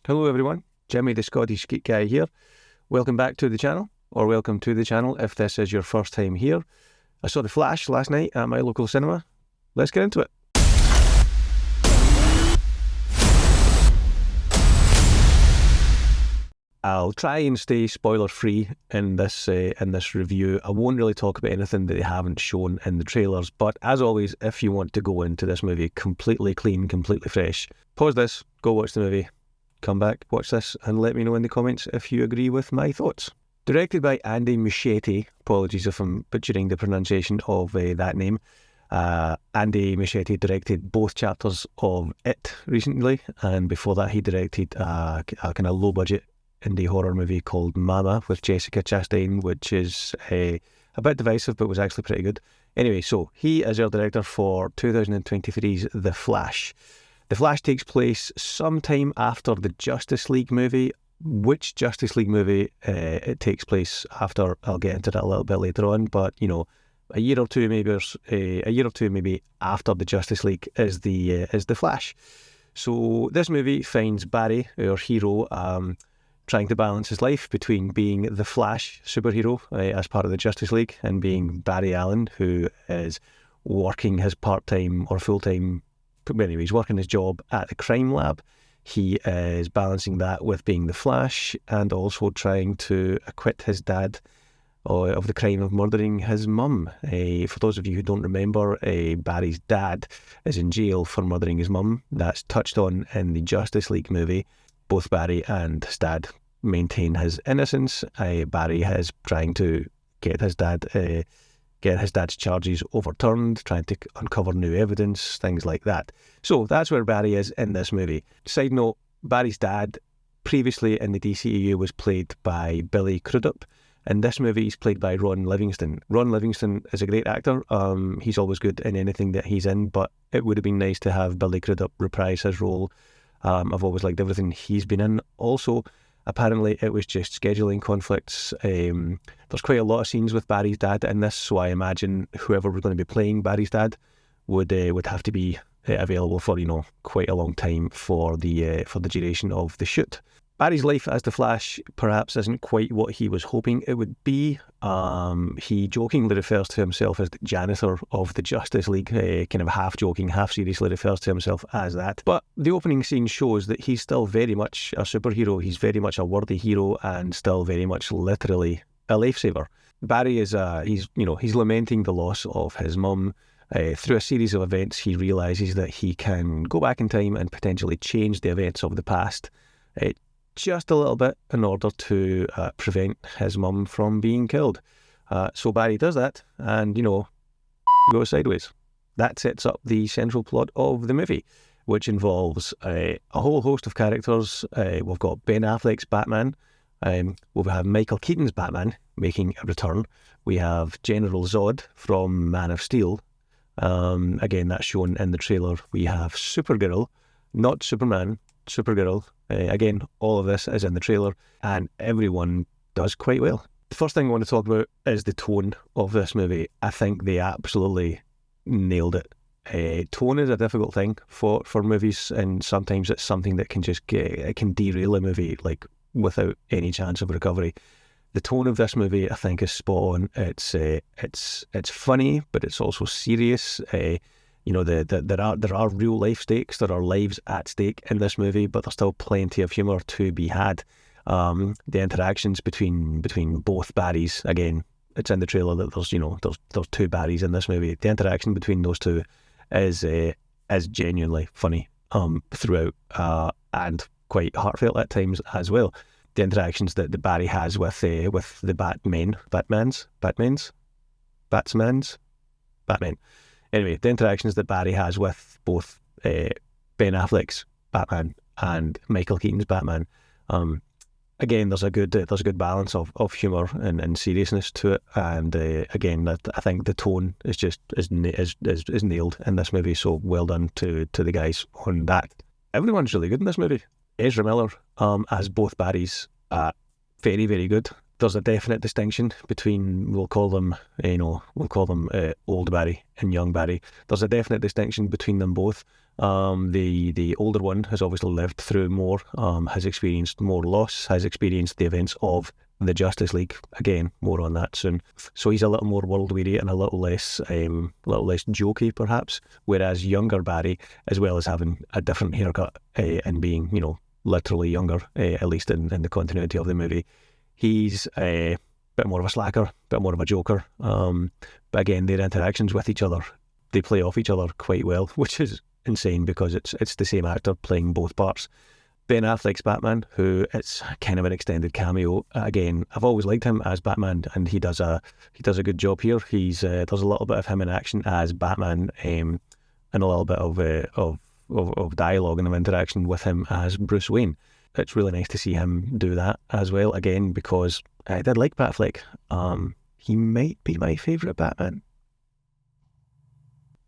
Hello everyone, Jimmy the Scottish Geek guy here. Welcome back to the channel, or welcome to the channel if this is your first time here. I saw The Flash last night at my local cinema. Let's get into it. I'll try and stay spoiler free in this review. I won't really talk about anything that they haven't shown in the trailers, but as always, if you want to go into this movie completely clean, completely fresh, pause this, go watch the movie, come back, watch this, and let me know in the comments if you agree with my thoughts. Directed by Andy Muschietti, apologies if I'm butchering the pronunciation of that name. Andy Muschietti directed both chapters of It recently, and before that he directed a kind of low-budget indie horror movie called Mama with Jessica Chastain, which is a bit divisive but was actually pretty good. Anyway, so he is our director for 2023's The Flash. The Flash takes place sometime after the Justice League movie. Which Justice League movie it takes place after, I'll get into that a little bit later on, but you know, a year or two maybe after the Justice League is the Flash. So this movie finds Barry, our hero, trying to balance his life between being the Flash superhero as part of the Justice League and being Barry Allen, who is working his part-time or full-time, anyway, he's working his job at the crime lab. He is balancing that with being the Flash and also trying to acquit his dad of the crime of murdering his mum. For those of you who don't remember, Barry's dad is in jail for murdering his mum. That's touched on in the Justice League movie. Both Barry and his dad maintain his innocence. Barry is trying to get his dad's charges overturned, trying to uncover new evidence, things like that. So that's where Barry is in this movie. Side note, Barry's dad previously in the DCEU was played by Billy Crudup. In this movie, he's played by Ron Livingston. Ron Livingston is a great actor. He's always good in anything that he's in, but it would have been nice to have Billy Crudup reprise his role. I've always liked everything he's been in. Also, apparently it was just scheduling conflicts. There's quite a lot of scenes with Barry's dad in this, so I imagine whoever was going to be playing Barry's dad would have to be available for quite a long time for the duration of the shoot. Barry's life as the Flash perhaps isn't quite what he was hoping it would be. He jokingly refers to himself as the janitor of the Justice League, kind of half joking, half seriously refers to himself as that. But the opening scene shows that he's still very much a superhero. He's very much a worthy hero and still very much literally a lifesaver. Barry is he's lamenting the loss of his mum. Through a series of events, he realises that he can go back in time and potentially change the events of the past just a little bit in order to prevent his mum from being killed. So Barry does that and, goes sideways. That sets up the central plot of the movie, which involves a whole host of characters. We've got Ben Affleck's Batman. We'll have Michael Keaton's Batman making a return. We have General Zod from Man of Steel. Again, that's shown in the trailer. We have Supergirl, not Superman, Supergirl. Again, all of this is in the trailer, and everyone does quite well. The first thing I want to talk about is the tone of this movie. I think they absolutely nailed it. Tone is a difficult thing for movies, and sometimes it's something that can it can derail a movie like without any chance of recovery. The tone of this movie, I think, is spot on. It's funny, but it's also serious. There are real life stakes. There are lives at stake in this movie, but there's still plenty of humour to be had. The interactions between both Barrys, again, it's in the trailer that there's two Barrys in this movie. The interaction between those two is genuinely funny throughout, and quite heartfelt at times as well. The interactions that the Barry has with the Batman. Anyway, the interactions that Barry has with both Ben Affleck's Batman and Michael Keaton's Batman. Again, there's a good balance of humour and seriousness to it, and again, I think the tone is nailed in this movie. So well done to the guys on that. Everyone's really good in this movie. Ezra Miller as both Barrys, very, very good. there's a definite distinction between, we'll call them old Barry and young Barry. There's a definite distinction between them both. The older one has obviously lived through more, has experienced more loss, has experienced the events of the Justice League. Again, more on that soon. So he's a little more world weary and a little less jokey, perhaps. Whereas younger Barry, as well as having a different haircut and being, literally younger, at least in the continuity of the movie, he's a bit more of a slacker, a bit more of a joker. But again, their interactions with each other, they play off each other quite well, which is insane because it's the same actor playing both parts. Ben Affleck's Batman, who it's kind of an extended cameo. Again, I've always liked him as Batman, and he does a good job here. There's a little bit of him in action as Batman, and a little bit of dialogue and of interaction with him as Bruce Wayne. It's really nice to see him do that as well, again, because I did like Batfleck. He might be my favourite Batman.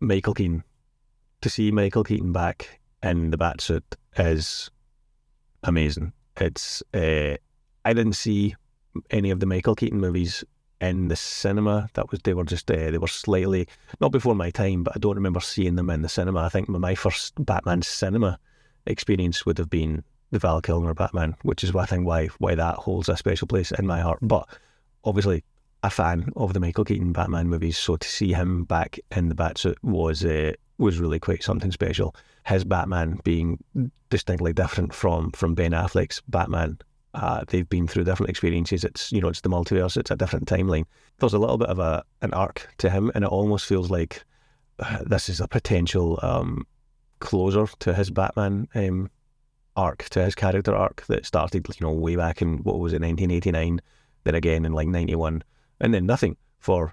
Michael Keaton. To see Michael Keaton back in the Batsuit is amazing. It's I didn't see any of the Michael Keaton movies in the cinema. They were slightly, not before my time, but I don't remember seeing them in the cinema. I think my first Batman cinema experience would have been the Val Kilmer Batman, which is I think why that holds a special place in my heart. But obviously a fan of the Michael Keaton Batman movies, so to see him back in the Batsuit was really quite something special. His Batman being distinctly different from Ben Affleck's Batman. They've been through different experiences. It's the multiverse. It's a different timeline. There's a little bit of an arc to him, and it almost feels like this is a potential closer to his Batman arc, to his character arc that started way back in 1989, then again in 91, and then nothing for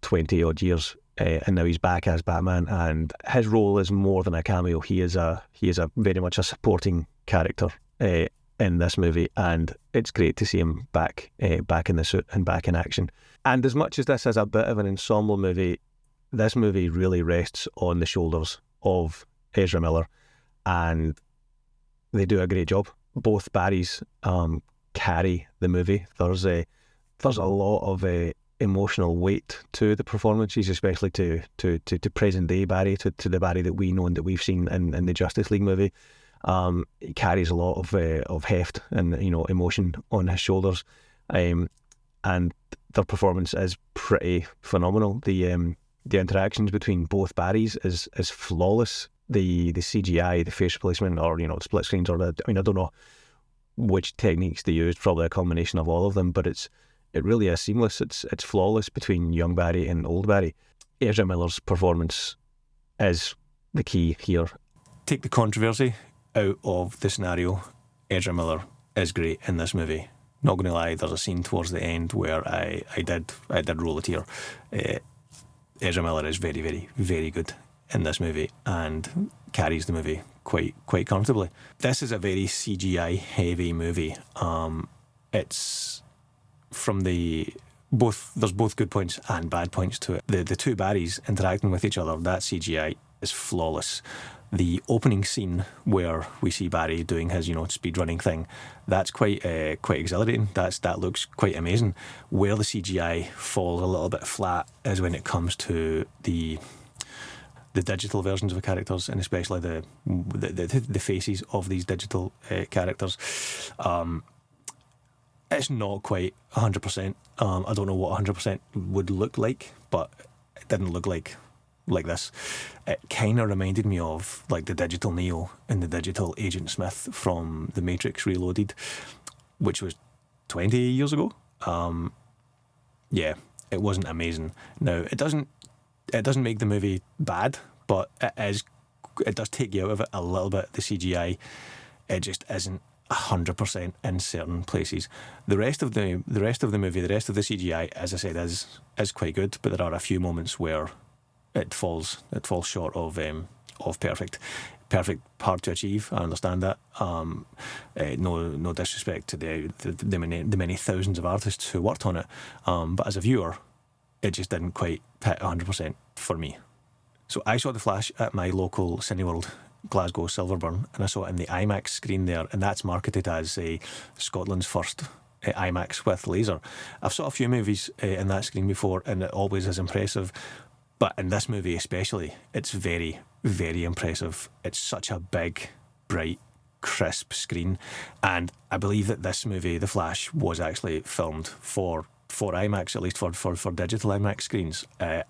20 odd years. And now he's back as Batman, and his role is more than a cameo. He is a very much a supporting character in this movie, and it's great to see him back in the suit and back in action. And as much as this is a bit of an ensemble movie, this movie really rests on the shoulders of Ezra Miller, and they do a great job. Both Barrys carry the movie. There's a lot of emotional weight to the performances, especially to present day Barry, to the Barry that we know and that we've seen in the Justice League movie. He carries a lot of heft and emotion on his shoulders, and their performance is pretty phenomenal. The interactions between both Barrys is flawless. The CGI, the facial placement, or split screens, or I don't know which techniques they used. Probably a combination of all of them, but it really is seamless. It's flawless between young Barry and old Barry. Ezra Miller's performance is the key here. Take the controversy out of the scenario. Ezra Miller is great in this movie. Not going to lie, there's a scene towards the end where I did roll a tear. Ezra Miller is very, very, very good in this movie and carries the movie quite comfortably. This is a very CGI heavy movie. It's from there's both good points and bad points to it. The two Barrys interacting with each other, that CGI is flawless. The opening scene where we see Barry doing his speed running thing, that's quite exhilarating. That looks quite amazing. Where the CGI falls a little bit flat is when it comes to the digital versions of the characters, and especially the faces of these digital characters. It's not quite 100%. I don't know what 100% would look like, but it didn't look like this. It kind of reminded me of like the digital Neo and the digital Agent Smith from The Matrix Reloaded, which was 20 years ago. Yeah, it wasn't amazing. Now, it doesn't make the movie bad, but it does take you out of it a little bit. The CGI, it just isn't 100% in certain places. The rest of the movie, the rest of the CGI, as I said, is quite good, but there are a few moments where it falls short of perfect. Hard to achieve. I understand that. No disrespect to the many thousands of artists who worked on it, but as a viewer, it just didn't quite hit 100% for me. So I saw The Flash at my local Cineworld, Glasgow Silverburn, and I saw it in the IMAX screen there, and that's marketed as Scotland's first IMAX with laser. I've saw a few movies in that screen before, and it always is impressive. But in this movie especially, it's very, very impressive. It's such a big, bright, crisp screen. And I believe that this movie, The Flash, was actually filmed for IMAX, at least for digital IMAX screens.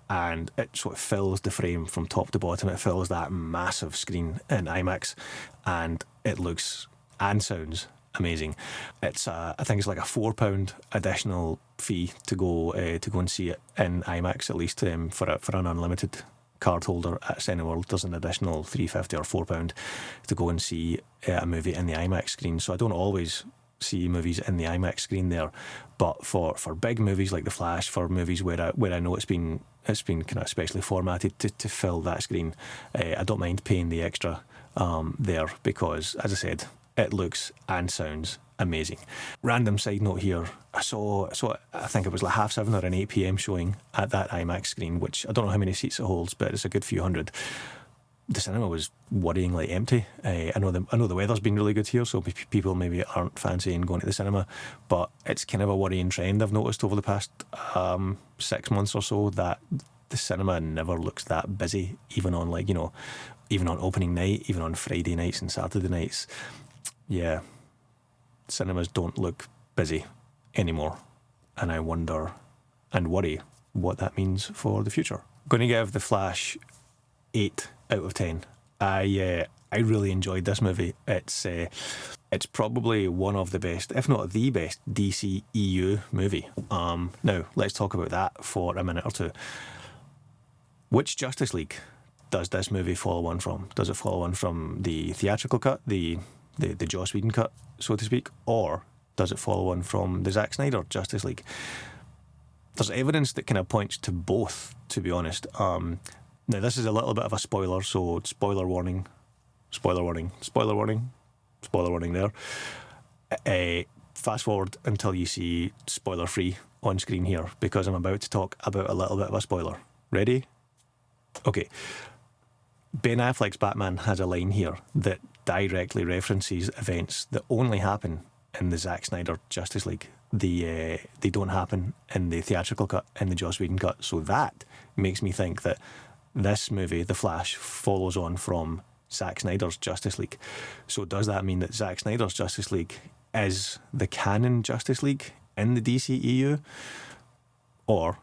And it sort of fills the frame from top to bottom. It fills that massive screen in IMAX. And it looks and sounds amazing. It's I think it's like a £4 additional fee to go and see it in IMAX, at least for an unlimited card holder at Cineworld. There's an additional £3.50 or £4 to go and see a movie in the IMAX screen. So I don't always see movies in the IMAX screen there, but for big movies like The Flash, for movies where I know it's been kind of specially formatted to fill that screen, I don't mind paying the extra there, because, as I said, it looks and sounds amazing. Random side note here, I saw I think it was like 7:30 or an 8 p.m. showing at that IMAX screen, which I don't know how many seats it holds, but it's a good few hundred. The cinema was worryingly empty. I know the weather's been really good here, so people maybe aren't fancying going to the cinema, but it's kind of a worrying trend I've noticed over the past 6 months or so, that the cinema never looks that busy, even on opening night, even on Friday nights and Saturday nights. Yeah, cinemas don't look busy anymore, and I wonder and worry what that means for the future. I'm going to give The Flash 8 out of 10. I really enjoyed this movie. It's probably one of the best, if not the best, DCEU movie. Now, let's talk about that for a minute or two. Which Justice League does this movie follow on from? Does it follow on from the theatrical cut, the Joss Whedon cut, so to speak, or does it follow on from the Zack Snyder Justice League? There's evidence that kind of points to both, to be honest. Now, this is a little bit of a spoiler, so spoiler warning there. Fast forward until you see spoiler free on screen here, because I'm about to talk about a little bit of a spoiler. Ready? Okay. Ben Affleck's Batman has a line here that directly references events that only happen in the Zack Snyder Justice League. They don't happen in the theatrical cut, in the Joss Whedon cut. So that makes me think that this movie, The Flash, follows on from Zack Snyder's Justice League. So does that mean that Zack Snyder's Justice League is the canon Justice League in the DCEU? Or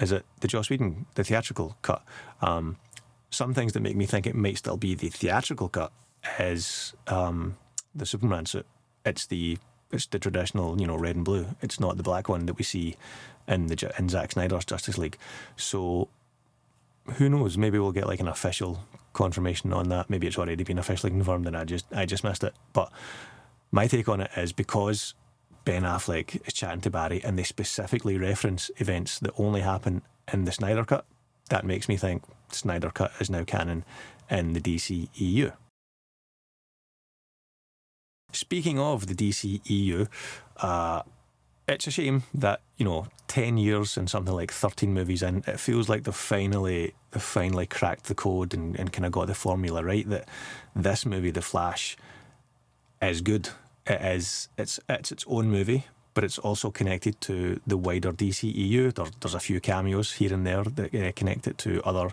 is it the Joss Whedon, the theatrical cut? Some things that make me think it might still be the theatrical cut is the Superman suit. It's the traditional, red and blue. It's not the black one that we see in Zack Snyder's Justice League. So who knows? Maybe we'll get like an official confirmation on that. Maybe it's already been officially confirmed and I just missed it. But my take on it is, because Ben Affleck is chatting to Barry and they specifically reference events that only happen in the Snyder cut, that makes me think Snyder cut is now canon in the DCEU. Speaking of the DCEU, it's a shame that 10 years and something like 13 movies in, it feels like they've finally cracked the code and kind of got the formula right, that this movie, The Flash, is good. It's its own movie, but it's also connected to the wider DCEU. There's a few cameos here and there that connect it to other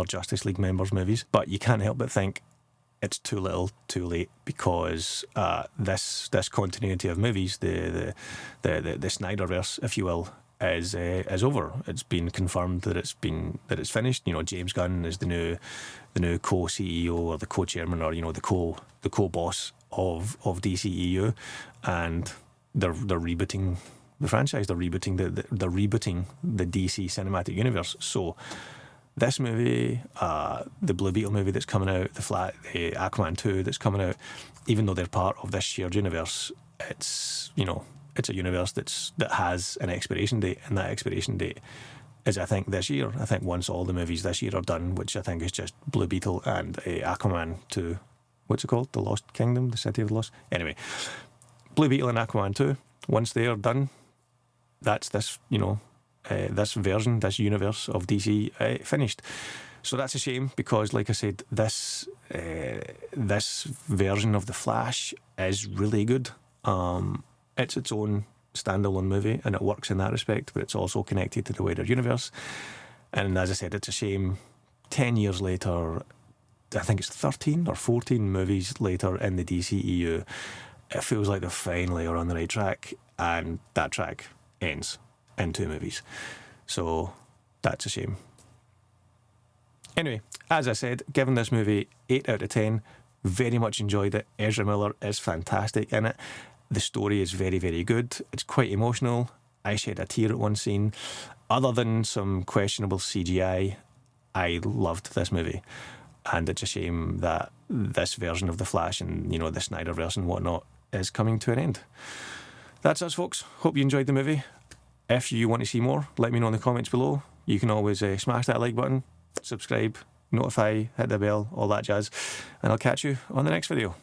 Justice League members' movies. But you can't help but think it's too little, too late, because this continuity of movies, the Snyderverse, if you will, is over. It's been confirmed that it's finished. James Gunn is the new co-CEO or the co-chairman, or the co-boss of DCEU, and they're rebooting the franchise. They're rebooting the DC cinematic universe. So this movie, the Blue Beetle movie that's coming out, the Aquaman 2 that's coming out, even though they're part of this shared universe, it's a universe that has an expiration date, and that expiration date is, I think, this year. I think once all the movies this year are done, which I think is just Blue Beetle and Aquaman 2, what's it called? The Lost Kingdom, the City of the Lost. Anyway, Blue Beetle and Aquaman 2, once they are done, that's this, this version, this universe of DC finished. So that's a shame, because, like I said, this version of The Flash is really good. it's its own standalone movie, and it works in that respect, but it's also connected to the wider universe. And as I said, it's a shame 10 years later, I think it's 13 or 14 movies later in the DCEU, it feels like they finally are on the right track, and that track ends in 2 movies. So that's a shame. Anyway, as I said, given this movie 8 out of 10, very much enjoyed it. Ezra Miller is fantastic in it. The story is very, very good. It's quite emotional. I shed a tear at one scene. Other than some questionable CGI, I loved this movie. And it's a shame that this version of The Flash and, the Snyderverse and whatnot is coming to an end. That's us, folks. Hope you enjoyed the movie. If you want to see more, let me know in the comments below. You can always smash that like button, subscribe, notify, hit the bell, all that jazz. And I'll catch you on the next video.